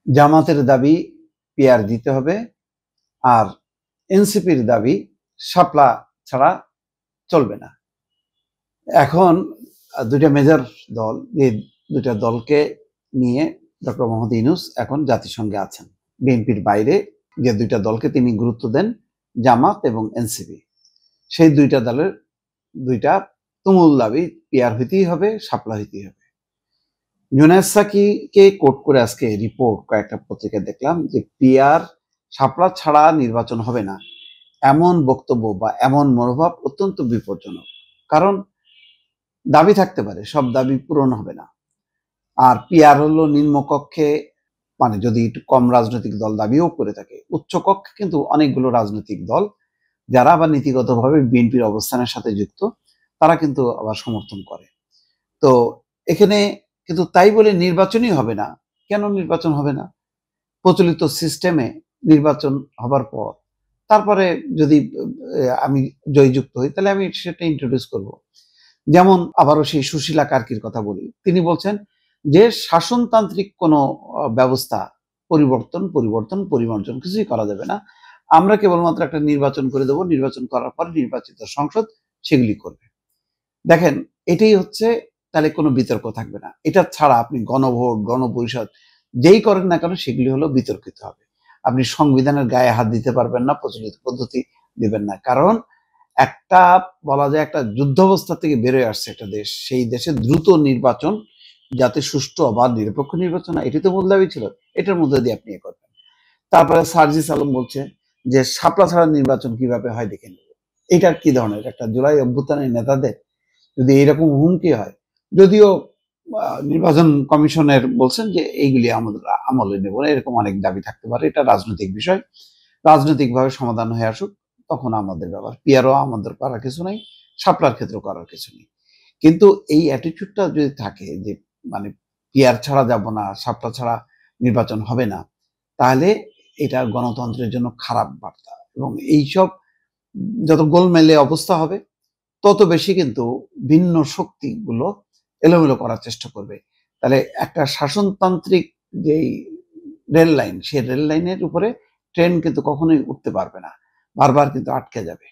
জামাতের দাবি পিআর দিতে হবে, আর এনসিপির দাবি শাপলা ছাড়া চলবে না। এখন দুইটা মেজর দল, এই দুইটা দলকে নিয়ে ডক্টর মোহাম্মদ ইউনূস এখন জাতিসংঘে আছেন। বিএনপির বাইরে যে দুইটা দলকে তিনি গুরুত্ব দেন, জামাত এবং এনসিপি, সেই দুইটা দলের দুইটা তুমুল দাবি পিআর হইতেই হবে, শাপলা হইতেই হবে। জুনায়েদ সাকিকে কোট করে আজকে রিপোর্ট কয়েকটা পত্রিকায় দেখলাম যে পিআর শাপলা ছাড়া নির্বাচন হবে না, এমন বক্তব্য বা এমন মনোভাব অত্যন্ত বিপজ্জনক। কারণ দাবি থাকতে পারে, সব দাবি পূরণ হবে না। আর পিআর হলো নিম্নকক্ষে, মানে যদি একটু কম রাজনৈতিক দল দাবিও করে থাকে, উচ্চকক্ষে কিন্তু অনেকগুলো রাজনৈতিক দল যারা আবার নীতিগতভাবে বিএনপির অবস্থানের সাথে যুক্ত, তারা কিন্তু আবার সমর্থন করে। তো এখানে কিন্তু তাই বলে নির্বাচনই হবে না। কেন নির্বাচন হবে না? প্রচলিত সিস্টেমে নির্বাচন হবার পর তারপরে যদি আমি জয়যুক্ত হই, তাহলে আমি সেটা ইন্ট্রোডিউস করব। যেমন আবারও সেই সুশীলা কার্কির কথা বলি, তিনি বলছেন যে শাসনতান্ত্রিক কোনো ব্যবস্থা পরিবর্তন কিছুই করা যাবে না, আমরা কেবলমাত্র একটা নির্বাচন করে দেবো, নির্বাচন করার পর নির্বাচিত সংসদ সেগুলি করবে। দেখেন, এটাই হচ্ছে, তাহলে কোনো বিতর্ক থাকবে না। এটা ছাড়া আপনি গণভোট, গণপরিষদ যেই করেন না কেন, সেগুলি হলো বিতর্কিত হবে। আপনি সংবিধানের গায়ে হাত দিতে পারবেন না, প্রচলিত পদ্ধতি দিবেন না। কারণ একটা বলা যায় একটা যুদ্ধাবস্থা থেকে বেরোয় আসছে একটা দেশ, সেই দেশে দ্রুত নির্বাচন, যাতে সুষ্ঠু অবাধ নিরপেক্ষ নির্বাচন হয়, এটি তো মূল দাবি ছিল। এটার মধ্যে দিয়ে আপনি করবেন। তারপরে সার্জিস আলম বলছে যে শাপলা ছাড়া নির্বাচন কিভাবে হয় দেখে নেব। এটা কি ধরনের একটা জুলাই অভ্যুত্থানের নেতাদের যদি এইরকম হুমকি হয়, যদিও নির্বাচন কমিশনের বলছেন যে এইগুলি আমাদের আমলে নেব না, এরকম অনেক দাবি থাকতে পারে, এটা রাজনৈতিক বিষয়, রাজনৈতিকভাবে সমাধান হয়ে আসুক, তখন আমাদের ব্যাপার। পিআরও আমাদের করার কিছু নেই, শাপলার ক্ষেত্রে করার কিছু নেই। কিন্তু এই অ্যাটিটিউডটা যদি থাকে যে মানে পিআর ছাড়া যাব না, শাপলা ছাড়া নির্বাচন হবে না, তাহলে এটা গণতন্ত্রের জন্য খারাপ বার্তা। এবং এইসব যত গোলমেলে অবস্থা হবে, তত বেশি কিন্তু ভিন্ন শক্তিগুলো এলোমেলো করার চেষ্টা করবে। তাহলে একটা শাসনতান্ত্রিক যেই রেল লাইন, সেই রেল লাইনের উপরে ট্রেন কিন্তু কখনোই উঠতে পারবে না, বারবার কিন্তু আটকে যাবে।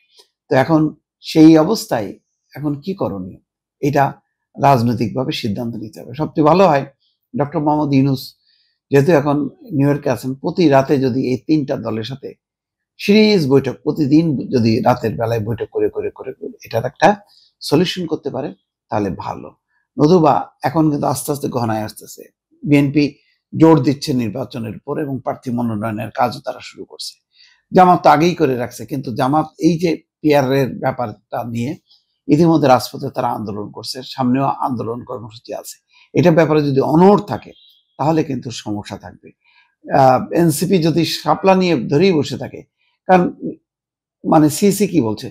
তো এখন সেই অবস্থায় এখন কি করণীয়, এটা রাজনৈতিকভাবে সিদ্ধান্ত নিতে হবে। সবচেয়ে ভালো হয় ডক্টর মোহাম্মদ ইউনূস যেহেতু এখন নিউ ইয়র্কে আছেন, প্রতি রাতে যদি এই তিনটা দলের সাথে সিরিজ বৈঠক, প্রতিদিন যদি রাতের বেলায় বৈঠক করে করে করে এটার একটা সলিউশন করতে পারে, তাহলে ভালো। নতুবা এখন কিন্তু আস্তে আস্তে ঘনায় আসতেছে, বিএনপি জোর দিচ্ছে নির্বাচনের উপর এবং প্রার্থী মনোনয়নের কাজও তারা শুরু করছে। জামাত তো আগেই করে রাখছে, কিন্তু জামাত এই যে পিআরের ব্যাপারটা নিয়ে ইতিমধ্যে রাজপথে তারা আন্দোলন করছে, সামনেও আন্দোলন কর্মসূচি আছে। এটা ব্যাপারে যদি অনড় থাকে, তাহলে কিন্তু সমস্যা থাকবে। এনসিপি যদি শাপলা নিয়ে ধরেই বসে থাকে, কারণ মানে সিসি কি বলছে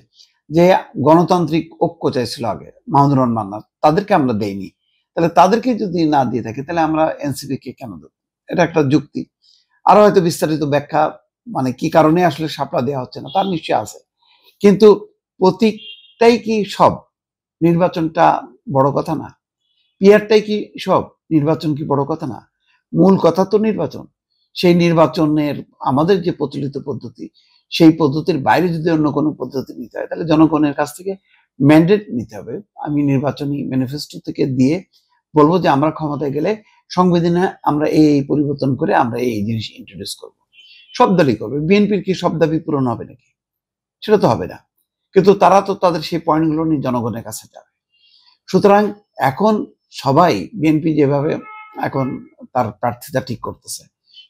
যে গণতান্ত্রিক ঐক্য চাইছিল আগে মাহমুদুর রহমান মান্নান, তাদেরকে আমরা দেইনি, তাহলে তাদেরকে যদি না দিয়ে থাকি, তাহলে আমরা এনসিপি কে কেন দেবো? এটা একটা যুক্তি। আরো হয়তো বিস্তারিত ব্যাখ্যা, মানে কি কারণে আসলে শাপলা দেওয়া হচ্ছে না তার নিশ্চয় আছে। কিন্তু প্রতীকটাই কি সব? নির্বাচনটা বড় কথা না? পিআরটাই কি সব? নির্বাচন কি বড় কথা না? মূল কথা তো নির্বাচন। সেই নির্বাচনের আমাদের যে প্রচলিত পদ্ধতি, সেই পদ্ধতির বাইরে যদি অন্য কোনো পদ্ধতি নিতে হয়, তাহলে জনগণের কাছ থেকে ম্যান্ডেট নিতে হবে। আমি নির্বাচনী ম্যানিফেস্টো থেকে দিয়ে বলবো যে আমরা ক্ষমতায় গেলে সংবিধানে আমরা এই পরিবর্তন করে আমরা এই জিনিস ইন্ট্রোডিউস করব। সব দলই করবে। বিএনপির কি সব দাবি পূরণ হবে নাকি? সেটা তো হবে না। কিন্তু তারা তো তাদের সেই পয়েন্টগুলো নিয়ে জনগণের কাছে যাবে। সুতরাং এখন সবাই, বিএনপি যেভাবে এখন তার প্রার্থীতা ঠিক করতেছে,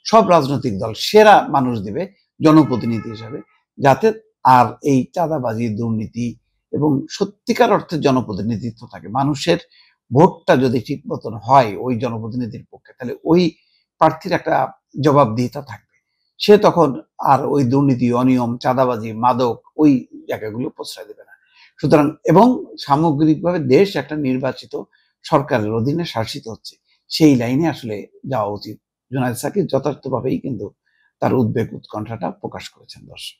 সব রাজনৈতিক দল সেরা মানুষ দিবে জনপ্রতিনিধি হিসাবে, যাতে আর এই চাঁদাবাজি, দুর্নীতি এবং সত্যিকার অর্থে জনপ্রতিনিধিত্ব থাকে। মানুষের ভোটটা যদি ঠিক মতন হয় ওই জনপ্রতিনিধির পক্ষে, তাহলে ওই প্রার্থীর একটা জবাবদিহিতা থাকবে। সে তখন আর ওই দুর্নীতি, অনিয়ম, চাঁদাবাজি, মাদক ওই জায়গাগুলো প্রশ্রয় দেবে না। সুতরাং এবং সামগ্রিকভাবে দেশ একটা নির্বাচিত সরকারের অধীনে শাসিত হচ্ছে, সেই লাইনে আসলে যাওয়া উচিত। জুনায়েদ সাকিব যথার্থভাবেই কিন্তু তার উদ্বেগ উৎকণ্ঠাটা প্রকাশ করেছেন দর্শক।